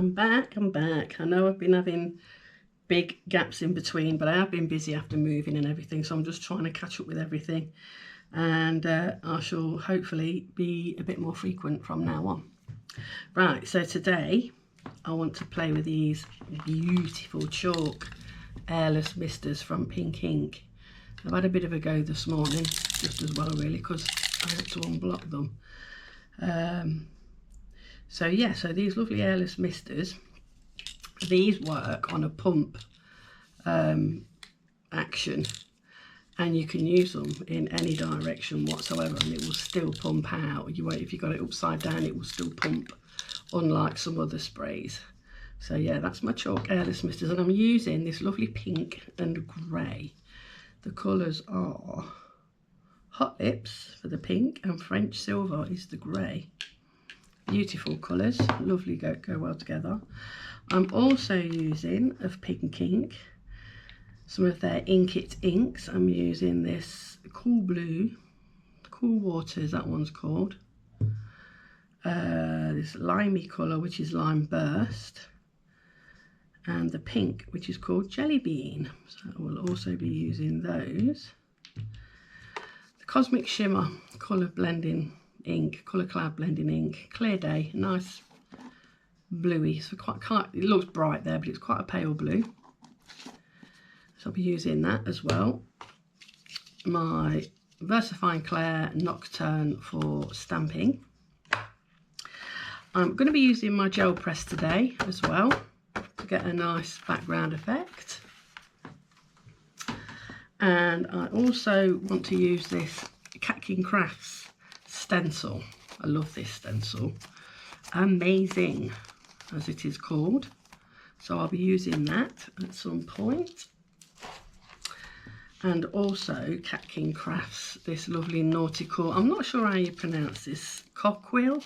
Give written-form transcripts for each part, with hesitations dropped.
I'm back. I know I've been having big gaps in between, but I have been busy after moving and everything, so I'm just trying to catch up with everything, and I shall hopefully be a bit more frequent from now on. Right, so today I want to play with these beautiful chalk airless misters from Pink Ink. I've had a bit of a go this morning, just as well really, because I had to unblock them. So yeah, so these lovely airless misters, these work on a pump action, and you can use them in any direction whatsoever and it will still pump out. If you got it upside down, it will still pump, unlike some other sprays. So yeah, that's my chalk airless misters, and I'm using this lovely pink and grey. The colours are Hot Lips for the pink and French Silver is the grey. Beautiful colours, lovely, go well together. I'm also using, of Pink Ink, some of their Ink It inks. I'm using this Cool Blue, Cool Waters, that one's called. This limey colour, which is Lime Burst. And the pink, which is called Jelly Bean. So I will also be using those. The Cosmic Shimmer colour blending ink, colour cloud blending ink, Clear Day, nice bluey. So it looks bright there, but it's quite a pale blue. So I'll be using that as well. My VersaFine Clair Nocturne for stamping. I'm going to be using my gel press today as well to get a nice background effect. And I also want to use this Cat King Crafts stencil. I love this stencil. Amazing, as it is called. So I'll be using that at some point. And also Cat King Crafts, this lovely nautical, I'm not sure how you pronounce this, coquille?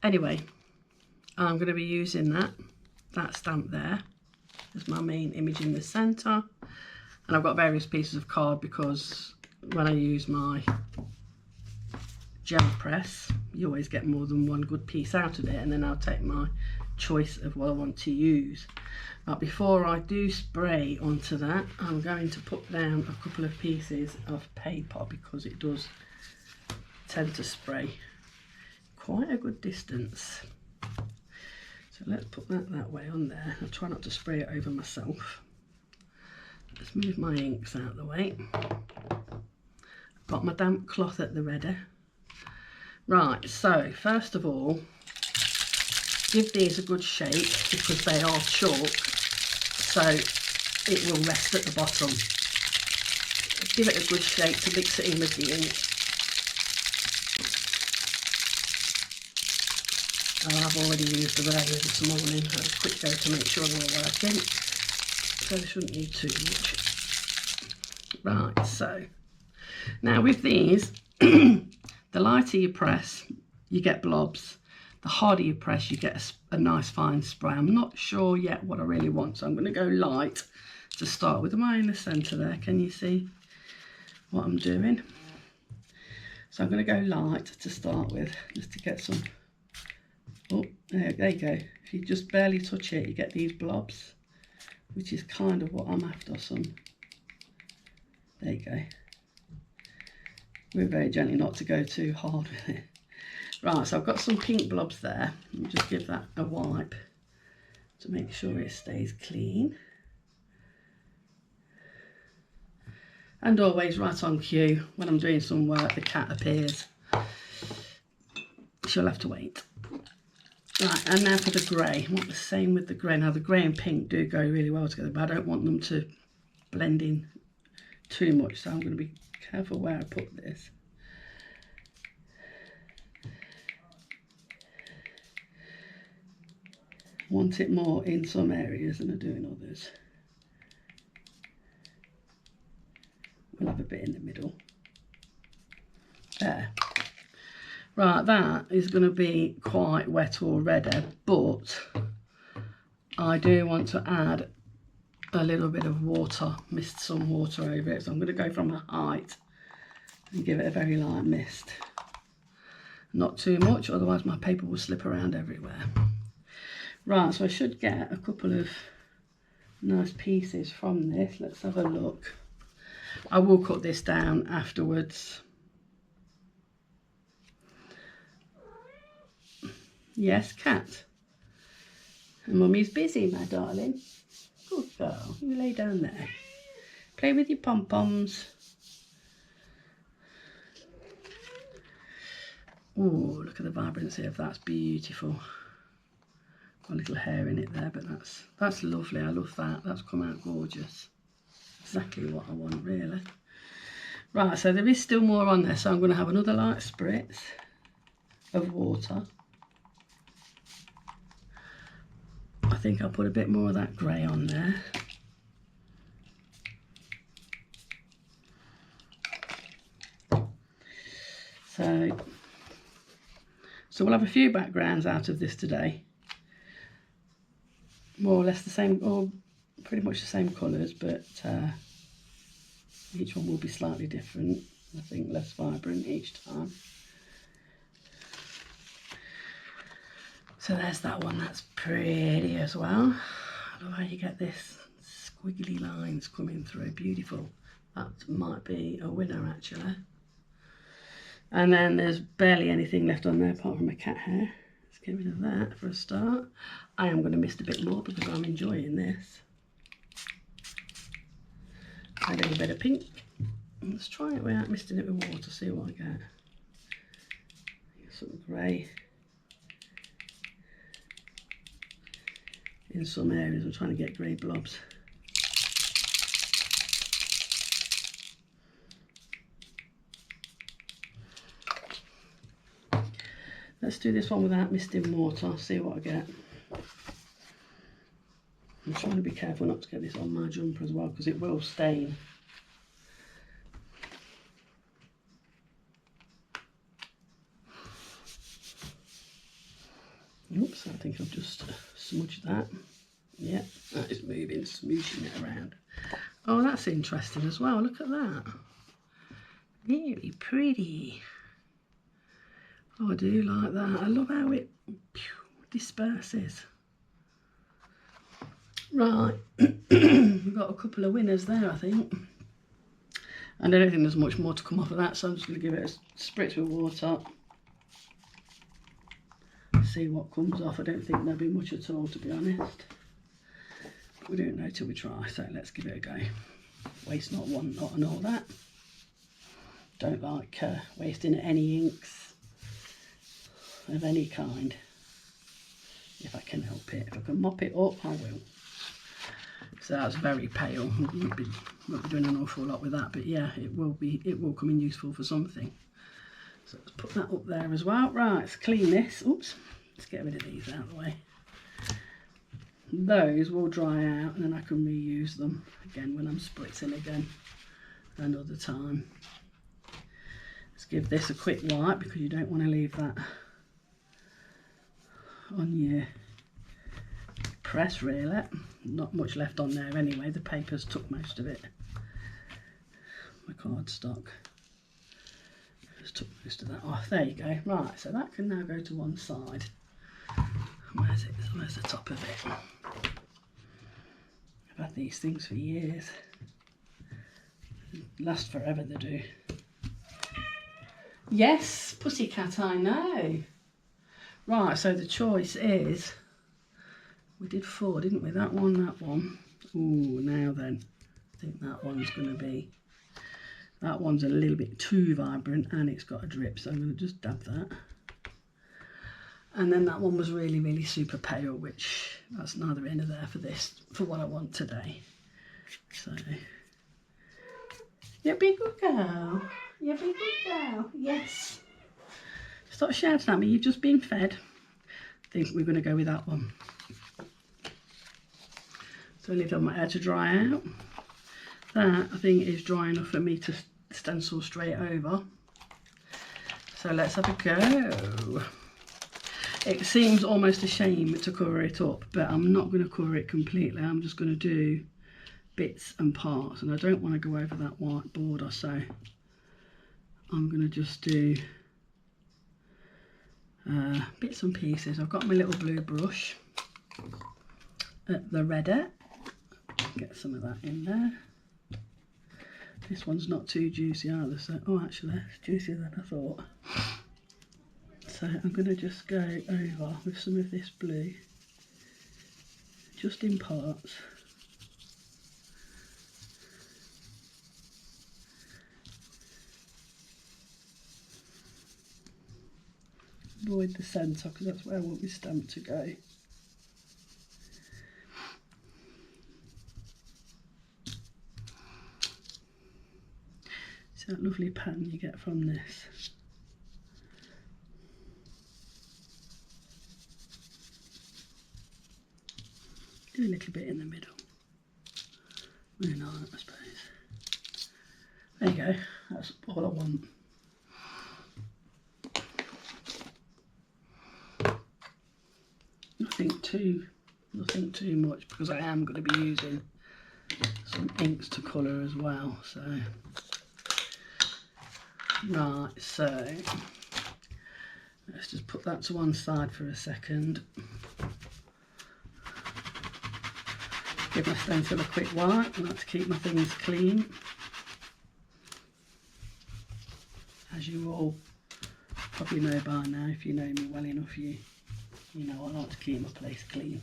Anyway, I'm going to be using that stamp there as my main image in the centre. And I've got various pieces of card because when I use my gel press, you always get more than one good piece out of it, and then I'll take my choice of what I want to use. But before I do spray onto that, I'm going to put down a couple of pieces of paper because it does tend to spray quite a good distance. So let's put that way on there. I'll try not to spray it over myself. Let's move my inks out of the way. I've got my damp cloth at the ready. Right, so first of all, give these a good shake because they are chalk, so it will rest at the bottom. Give it a good shake to mix it in with the ink. I've already used the roller this morning. I had a quick go to make sure they were working, so I shouldn't need too much. Right, so now with these, the lighter you press, you get blobs. The harder you press, you get a nice fine spray. I'm not sure yet what I really want, so I'm going to go light to start with. Am I in the centre there? Can you see what I'm doing? So I'm going to go light to start with, just to get some. Oh, there you go. If you just barely touch it, you get these blobs, which is kind of what I'm after. There you go. We're very gently not to go too hard with it. Right, so I've got some pink blobs there. Let me just give that a wipe to make sure it stays clean. And always right on cue, when I'm doing some work, the cat appears. She'll have to wait. Right, and now for the grey. I want the same with the grey. Now the grey and pink do go really well together, but I don't want them to blend in too much, so I'm going to be careful where I put this. I want it more in some areas than I do in others. We'll have a bit in the middle. There. Right, that is going to be quite wet already, but I do want to add a little bit of water, mist some water over it. So I'm going to go from a height and give it a very light mist. Not too much, otherwise my paper will slip around everywhere. Right, so I should get a couple of nice pieces from this. Let's have a look. I will cut this down afterwards. Yes, cat. And Mummy's busy, my darling. Good girl. You lay down there. Play with your pom-poms. Oh, look at the vibrancy of that. That's beautiful. Got a little hair in it there, but that's lovely. I love that. That's come out gorgeous. Exactly what I want, really. Right, so there is still more on there, so I'm going to have another light spritz of water. I think I'll put a bit more of that grey on there. So we'll have a few backgrounds out of this today. More or less the same, or pretty much the same colours, but each one will be slightly different. I think less vibrant each time. So there's that one, that's pretty as well. I love how you get this squiggly lines coming through, beautiful. That might be a winner actually. And then there's barely anything left on there apart from a cat hair. Let's get rid of that for a start. I am going to mist a bit more because I'm enjoying this. A little bit of pink. Let's try it without misting it with water, see what I get. Some grey. In some areas I'm trying to get grey blobs. Let's do this one without misting water, see what I get. I'm trying to be careful not to get this on my jumper as well because it will stain. Oops, I think I've just smudged that. Yep, that is moving, smooshing it around. Oh, that's interesting as well, look at that. Very pretty. Oh, I do like that. I love how it disperses. Right, we've got a couple of winners there, I think. And I don't think there's much more to come off of that, so I'm just going to give it a spritz with water. See what comes off. I don't think there'll be much at all, to be honest. But we don't know till we try, so let's give it a go. Waste not, want not, and all that. Don't like wasting any inks of any kind, if I can help it. If I can mop it up, I will. So that's very pale. Won't be doing an awful lot with that, but yeah, it will come in useful for something. So let's put that up there as well. Right, let's clean this. Oops, let's get rid of these out of the way. Those will dry out and then I can reuse them again when I'm spritzing again another time. Let's give this a quick wipe because you don't want to leave that on your press really. Not much left on there anyway, the paper's took most of it. My cardstock just took most of that off. There you go. Right, so that can now go to one side. Where's it? Where's the top of it? I've had these things for years. Last forever they do. Yes, pussycat, I know. Right, so the choice is, we did 4, didn't we? That one, that one. Ooh, now then, I think that one's going to be, that one's a little bit too vibrant and it's got a drip, so I'm going to just dab that. And then that one was really, really super pale, which that's neither here nor there for this, for what I want today. So, you be a good girl. You be a good girl. Yes. Stop shouting at me, you've just been fed. I think we're going to go with that one. So I leave on my hair to dry out. That I think is dry enough for me to stencil straight over. So let's have a go. It seems almost a shame to cover it up, but I'm not going to cover it completely. I'm just going to do bits and parts, and I don't want to go over that white border, so I'm going to just do bits and pieces. I've got my little blue brush at the redder. Get some of that in there. This one's not too juicy either, so oh, actually it's juicier than I thought. So I'm going to just go over with some of this blue, just in parts. Avoid the centre because that's where I want my stamp to go. See that lovely pattern you get from this. Do a little bit in the middle. Really nice, I suppose. There you go, that's all I want. Nothing too much because I am going to be using some inks to colour as well. So right, so let's just put that to one side for a second. Give my stencil a quick wipe. I like to keep my things clean. As you all probably know by now, if you know me well enough, you know I like to keep my place clean.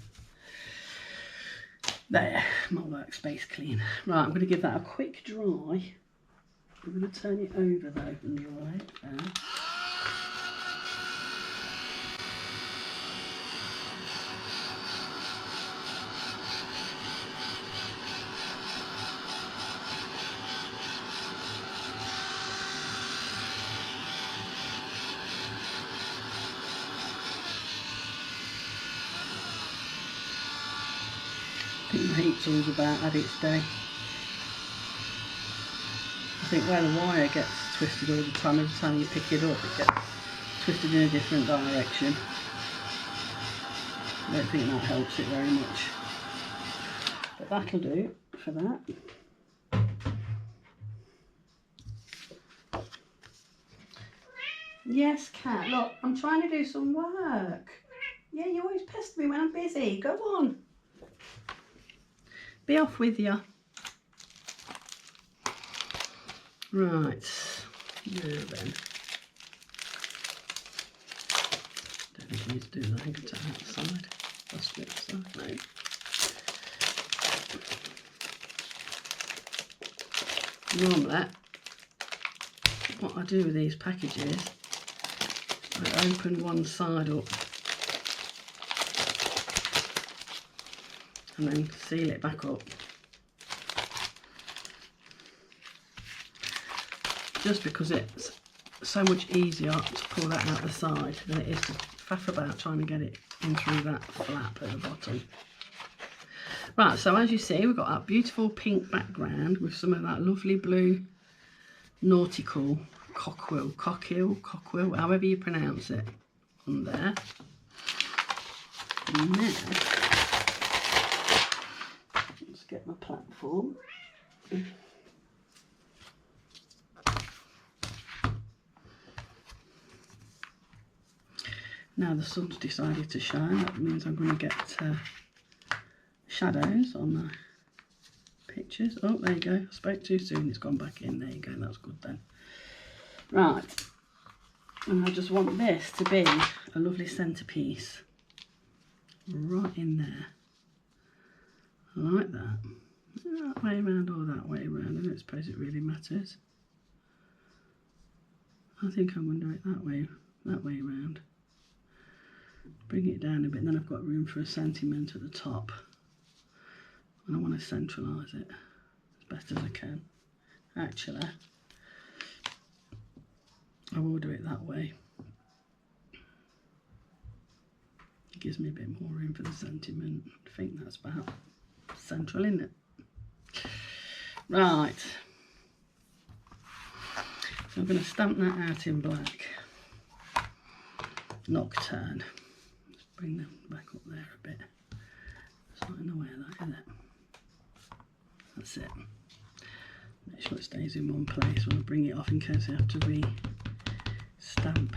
There, my workspace clean. Right, I'm going to give that a quick dry. I'm going to turn it over though and dry it there. I think the heat tool's about had its day. I think where the wire gets twisted all the time, every time you pick it up it gets twisted in a different direction. I don't think that helps it very much. But that'll do for that. Yes, Cat, look, I'm trying to do some work. Yeah, you always pester me when I'm busy. Go on. Be off with you. Right, now then. Don't think I need to do that. I think it's outside. That's the outside. No. Normally, what I do with these packages, I open one side up and then seal it back up. Just because it's so much easier to pull that out the side than it is to faff about trying to get it in through that flap at the bottom. Right, so as you see, we've got that beautiful pink background with some of that lovely blue Nautical Coquille, however you pronounce it, on there. And then, let's get my platform. Now the sun's decided to shine, that means I'm going to get shadows on the pictures. Oh, there you go, I spoke too soon, it's gone back in. There you go, that's good then. Right, and I just want this to be a lovely centrepiece right in there, like that. That way around or that way around, I don't suppose it really matters. I think I'm going to do it that way around. Bring it down a bit, and then I've got room for a sentiment at the top. And I want to centralise it as best as I can. Actually, I will do it that way. It gives me a bit more room for the sentiment. I think that's about central, isn't it? Right. So I'm going to stamp that out in black. Nocturne. Let's bring them back up there a bit. It's not in the way of that, is it? That's it. Make sure it stays in one place when I bring it off in case I have to re-stamp.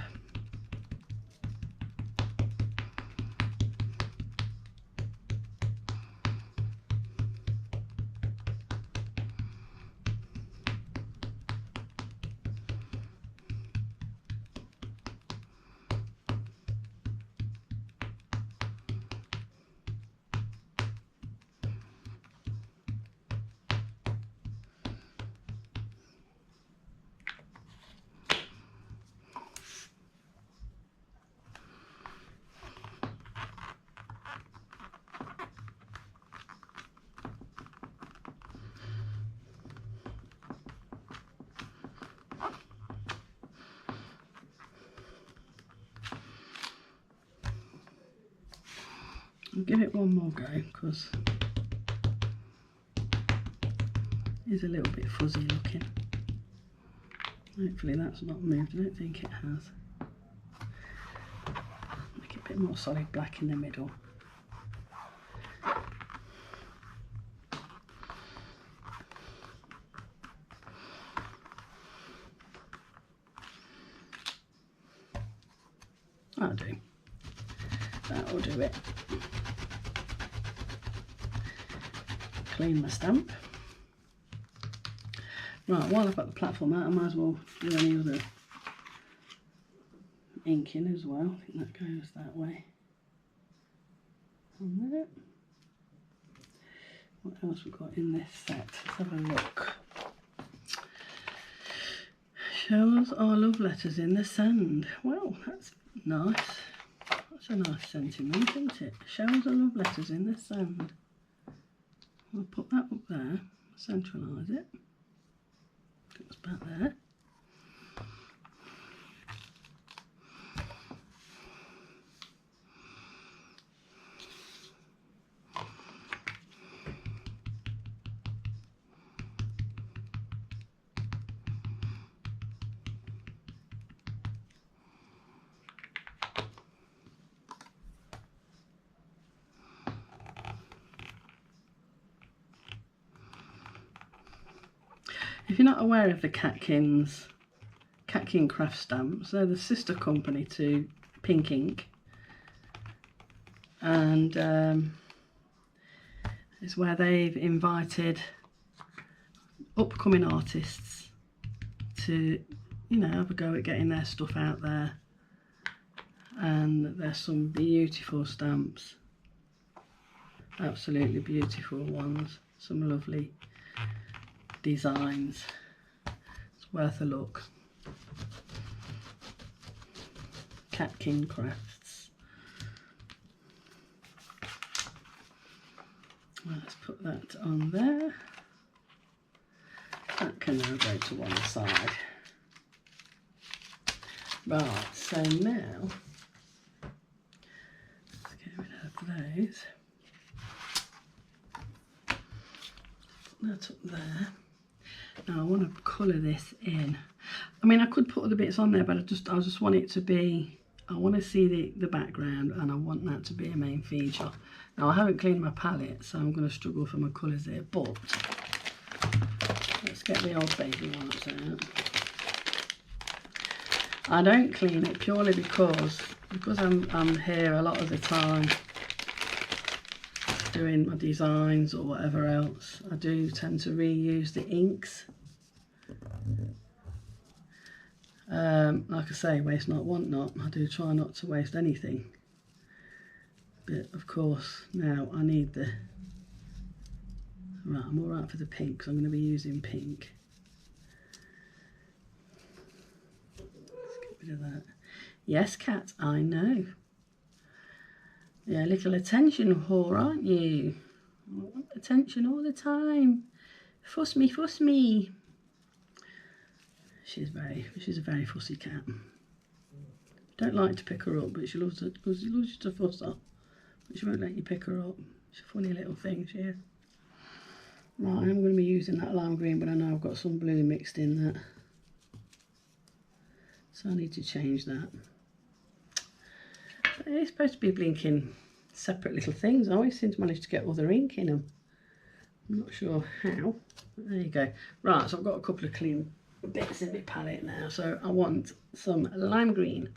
I'll give it one more go because it's a little bit fuzzy looking. Hopefully that's not moved. I don't think it has. Make it a bit more solid black in the middle. That'll do. That'll do it. Clean my stamp. Right, while I've got the platform out, I might as well do any other ink in as well. I think that goes that way. And there. What else we've got in this set? Let's have a look. Shells are love letters in the sand. Well, that's nice. That's a nice sentiment, isn't it? Shells are love letters in the sand. I'll put that up there, centralise it. It's back there. If you're not aware of the Catkin craft stamps, they're the sister company to Pink Ink, and it's where they've invited upcoming artists to, you know, have a go at getting their stuff out there, and there's some beautiful stamps, absolutely beautiful ones, some lovely designs. It's worth a look. Catkin Crafts. Let's put that on there. That can now go to one side. Right, so now let's get rid of those. Put that up there. Now I want to colour this in. I mean, I could put other bits on there, but I just want it to be, I want to see the background, and I want that to be a main feature. Now I haven't cleaned my palette, so I'm going to struggle for my colours here, but let's get the old baby wipes out. I don't clean it purely because I'm here a lot of the time doing my designs or whatever else. I do tend to reuse the inks. Like I say, waste not, want not. I do try not to waste anything. But of course, now I need the... Right, I'm alright for the pink because I'm going to be using pink. Let's get rid of that. Yes, cat, I know. Yeah, little attention whore, aren't you? I want attention all the time. Fuss me, fuss me. She's a very fussy cat. Don't like to pick her up, but she loves you to fuss her. But she won't let you pick her up. She's a funny little thing, she is. Right, I'm going to be using that lime green, but I know I've got some blue mixed in that. So I need to change that. It's supposed to be blinking separate little things. I always seem to manage to get other ink in them. I'm not sure how, but there you go. Right, so I've got a couple of clean bits in my palette now. So I want some lime green.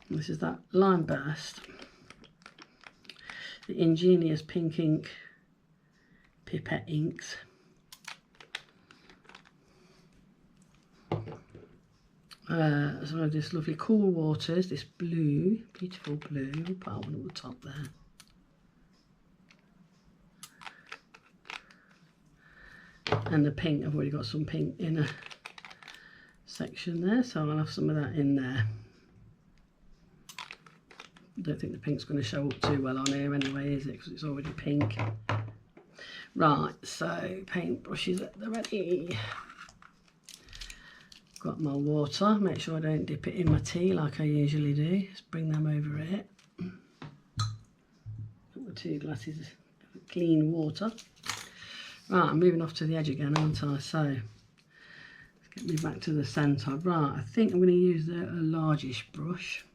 This is that Lime Burst. The Ingenious Pink Ink Pipette inks. So this lovely Cool Waters, this blue, beautiful blue. We'll put one at the top there. And the pink, I've already got some pink in a section there, so I'll have some of that in there. I don't think the pink's going to show up too well on here anyway, is it? Because it's already pink. Right, so paint brushes at the ready. Got my water, make sure I don't dip it in my tea like I usually do. Just bring them over it. 2 glasses of clean water. Right, I'm moving off to the edge again, aren't I? So let's get me back to the centre. Right, I think I'm going to use a largish brush.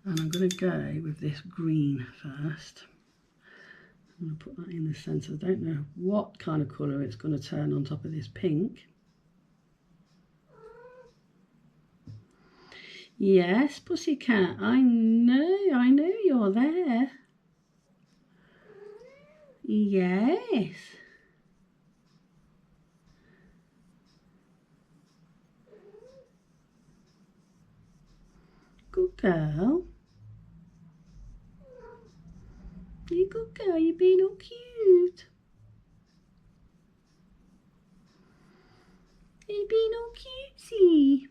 And I'm going to go with this green first. I'm going to put that in the centre. I don't know what kind of colour it's going to turn on top of this pink. Yes, pussycat, I know you're there. Yes. Good girl. You good girl, you're being all cute. You're being all cutesy.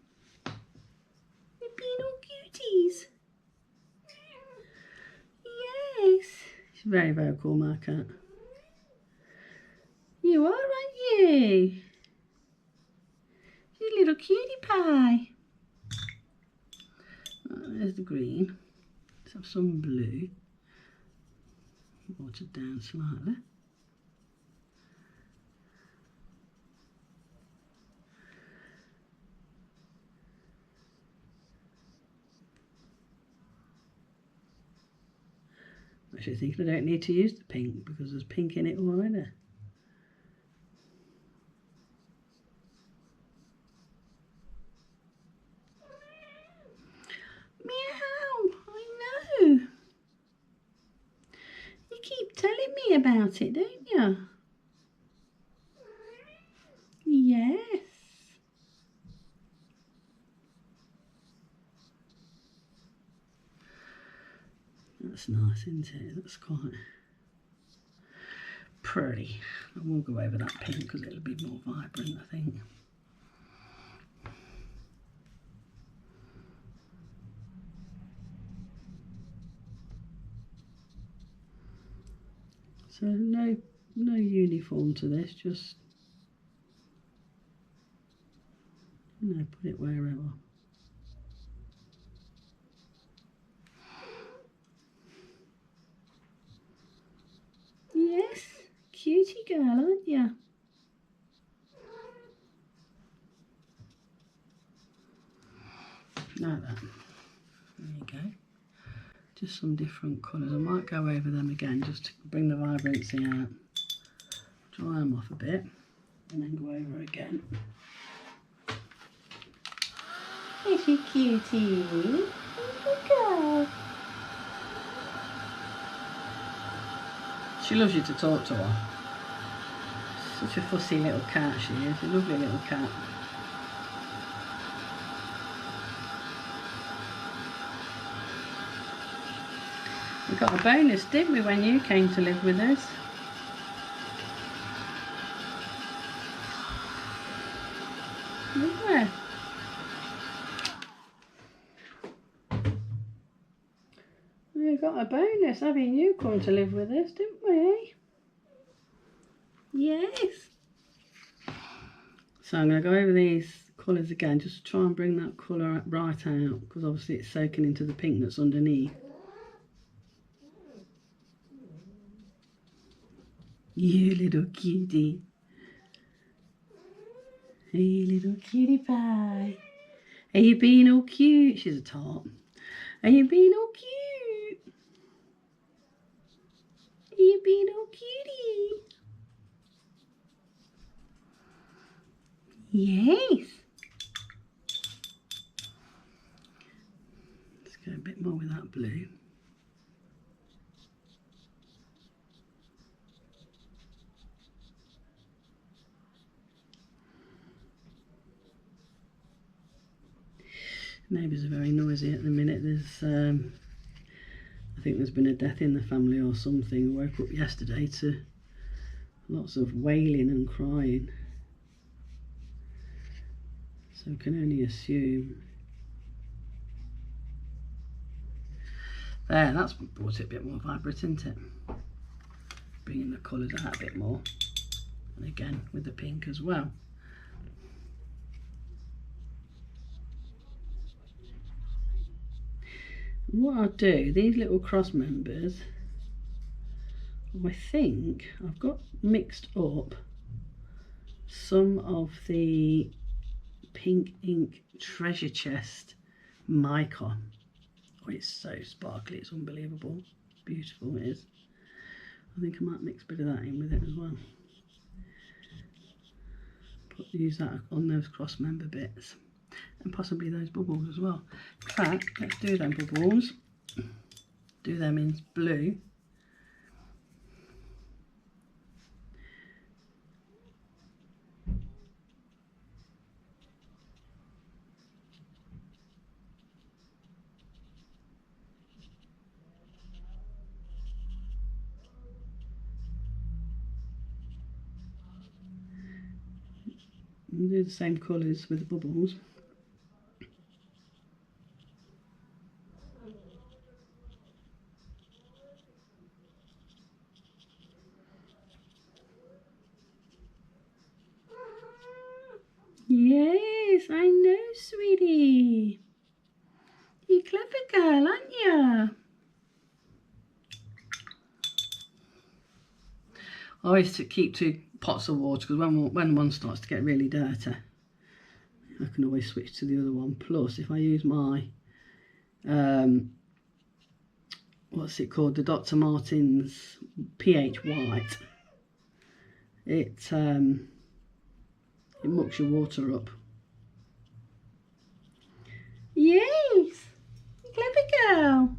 You're being all cuties. Yes. She's very vocal, my cat. You are, aren't you? She's a little cutie pie. Right, there's the green. Let's have some blue. Watered down slightly. I'm actually thinking I don't need to use the pink because there's pink in it already. Meow, I know. You keep telling me about it, don't you? Yes. That's nice, isn't it? That's quite pretty. I will go over that pink because it'll be more vibrant, I think. So no uniform to this, just put it wherever. Yes, cutie girl, aren't you? Like that. There you go. Just some different colours. I might go over them again just to bring the vibrancy out. Dry them off a bit and then go over again. Is she cutie? Good girl. She loves you to talk to her. Such a fussy little cat she is, a lovely little cat. We got a bonus, didn't we, when you came to live with us? Yeah. We got a bonus having you come to live with us, didn't we? Yes. So I'm going to go over these colours again just to try and bring that colour right out because obviously it's soaking into the pink that's underneath. You little cutie. Hey little cutie pie. Are you being all cute? She's a tart. Are you being all cute? Are you being all cutie? Yes. Let's go a bit more with that blue. Neighbours are very noisy at the minute. There's, I think there's been a death in the family or something. I woke up yesterday to lots of wailing and crying. So I can only assume. There, that's brought it a bit more vibrant, isn't it? Bringing the colours out a bit more. And again, with the pink as well. What I'll do, these little cross members, I think I've got mixed up some of the pink ink treasure chest mica. Oh, it's so sparkly, it's unbelievable. Beautiful it is. I think I might mix a bit of that in with it as well. Use that on those cross member bits and possibly those bubbles as well. In fact, let's do them bubbles. Do them in blue. And do the same colours with the bubbles. Yes, I know, sweetie. You clever girl, aren't you? I always keep 2 pots of water because when one starts to get really dirty, I can always switch to the other one. Plus, if I use my, what's it called, the Dr. Martens pH white, it mucks your water up. Yes, clever girl.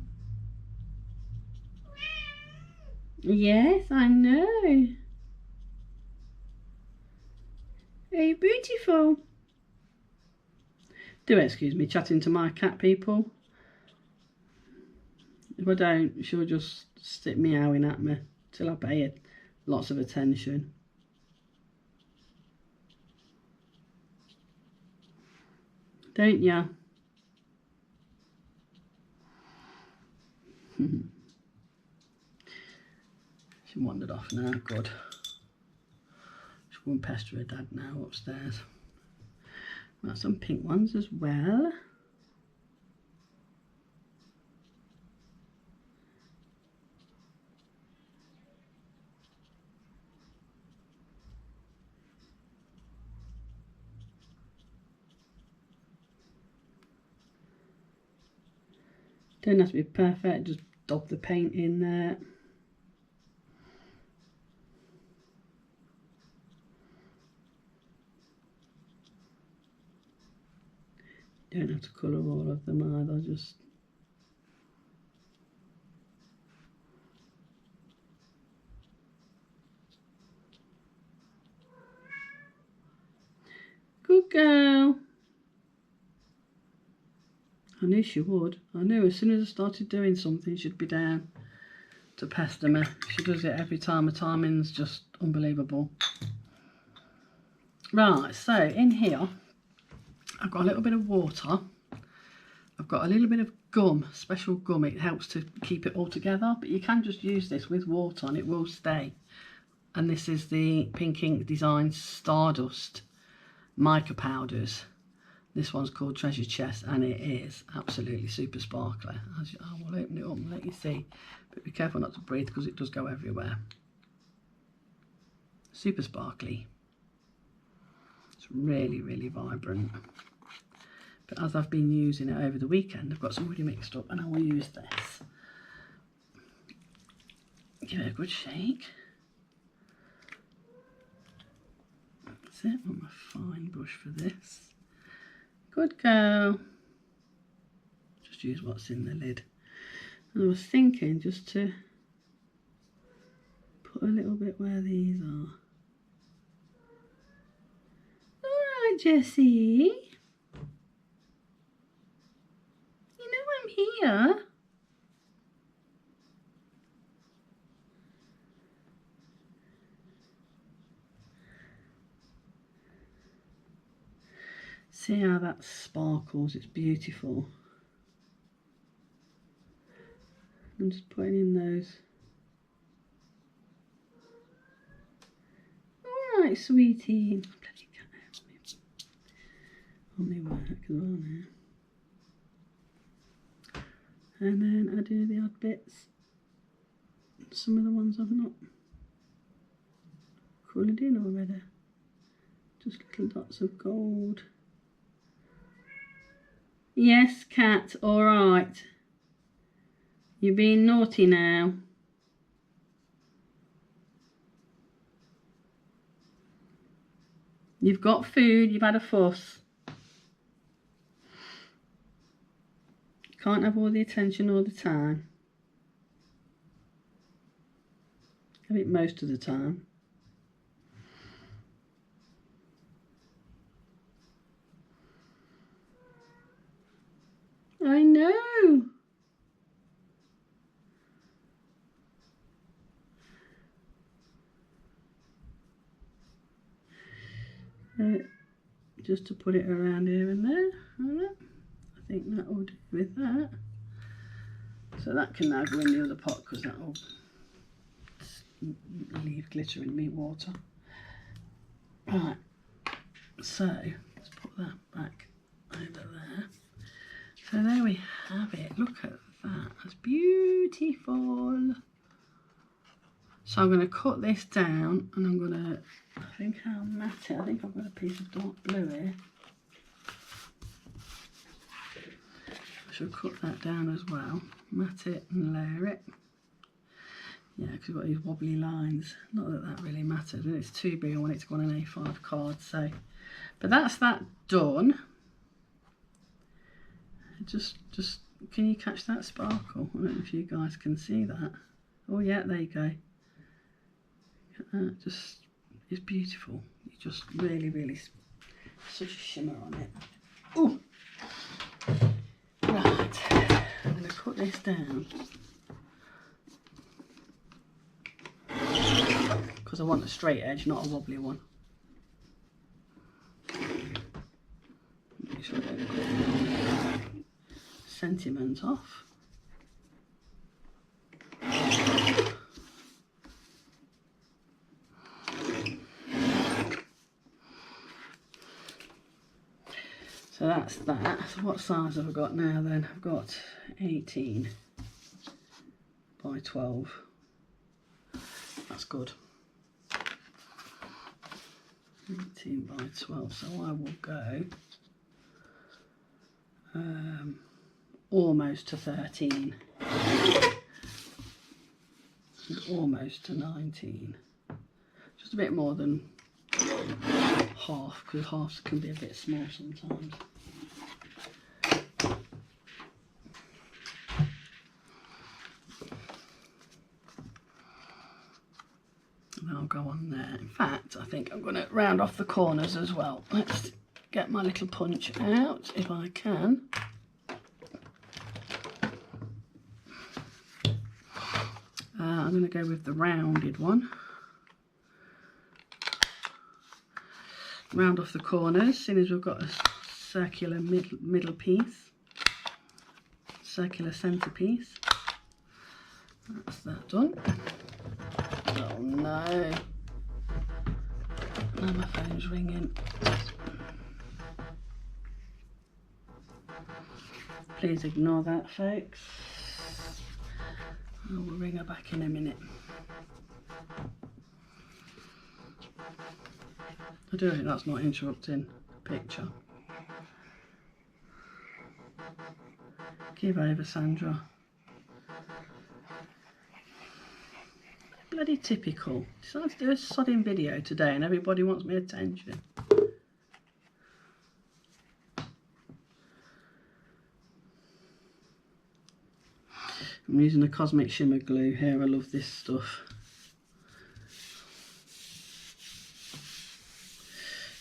Yes, I know. Hey, beautiful. Do excuse me chatting to my cat, people. If I don't, she'll just sit meowing at me till I pay it lots of attention. Don't ya? She wandered off now, good. She won't pester her dad now upstairs. Got some pink ones as well. Don't have to be perfect, just dab the paint in there. Don't have to colour all of them either, just good girl. I knew she would. I knew as soon as I started doing something she'd be down to pester me. She does it every time. Her timing's just unbelievable. Right, so in here I've got a little bit of water. I've got a little bit of gum, special gum. It helps to keep it all together, but you can just use this with water and it will stay. And this is the Pink Ink Design Stardust mica powders. This one's called Treasure Chest and it is absolutely super sparkly. I will open it up and let you see, but be careful not to breathe because it does go everywhere. Super sparkly. It's really, really vibrant. But as I've been using it over the weekend, I've got some really mixed up and I will use this. Give it a good shake. That's it, I want my fine brush for this. Good girl. Just use what's in the lid. And I was thinking just to put a little bit where these are. Alright, Jessie. You know I'm here. See how that sparkles, it's beautiful. I'm just putting in those. Alright, sweetie. Bloody cat on me work as well now. And then I do the odd bits. Some of the ones I've not coloured in already. Just little dots of gold. Yes, cat, alright. You're being naughty now. You've got food, you've had a fuss. Can't have all the attention all the time. Have it most of the time. I know. Just to put it around here and there. I think that will do with that. So that can now go in the other pot because that will leave glitter in me water. Right, so let's put that back over there. So there we have it. Look at that. That's beautiful. So I'm going to cut this down and I'm going to, I think I'll mat it. I think I've got a piece of dark blue here. I should cut that down as well. Mat it and layer it. Yeah, because we've got these wobbly lines. Not that that really matters. When it's too big, I want it to go on an A5 card. So, but that's that done. Just, can you catch that sparkle? I don't know if you guys can see that. Oh yeah, there you go. Just, it's beautiful. You just really, such a shimmer on it. Ooh. Right, I'm going to cut this down. Because I want a straight edge, not a wobbly one. Make sure I don't cut sentiment off. So that's that. So what size have I got now then? I've got 18 by 12. That's good. 18 by 12. So I will go almost to 13. And almost to 19. Just a bit more than half, because halves can be a bit small sometimes. And I'll go on there. In fact, I think I'm going to round off the corners as well. Let's get my little punch out if I can. I'm going to go with the rounded one. Round off the corners, seeing as we've got a circular middle piece, circular centre piece. That's that done. Oh no! Now my phone's ringing. Please ignore that, folks. I will ring her back in a minute. I do think that's not interrupting the picture. Give over, Sandra. Bloody typical. Decided to do a sodding video today and everybody wants my attention. I'm using a Cosmic Shimmer glue here. I love this stuff.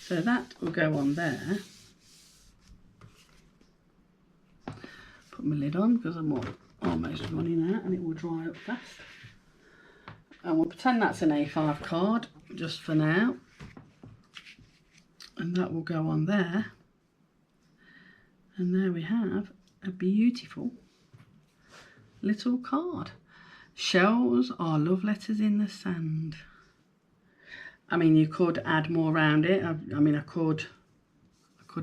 So that will go on there. Put my lid on because I'm almost running out and it will dry up fast. And we'll pretend that's an A5 card just for now. And that will go on there. And there we have a beautiful little card. Shells are love letters in the sand. I mean, you could add more around it. I mean, I could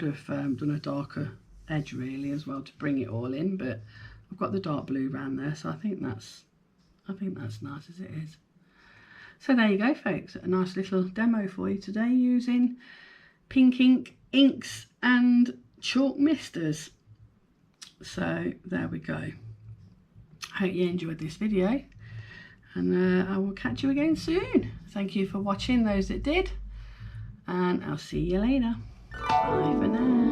have done a darker edge really as well to bring it all in, but I've got the dark blue around there, so I think that's nice as it is. So there you go, folks, a nice little demo for you today using pink ink inks and chalk misters. So there we go. Hope you enjoyed this video, and I will catch you again soon. Thank you for watching, those that did, and I'll see you later. Bye for now.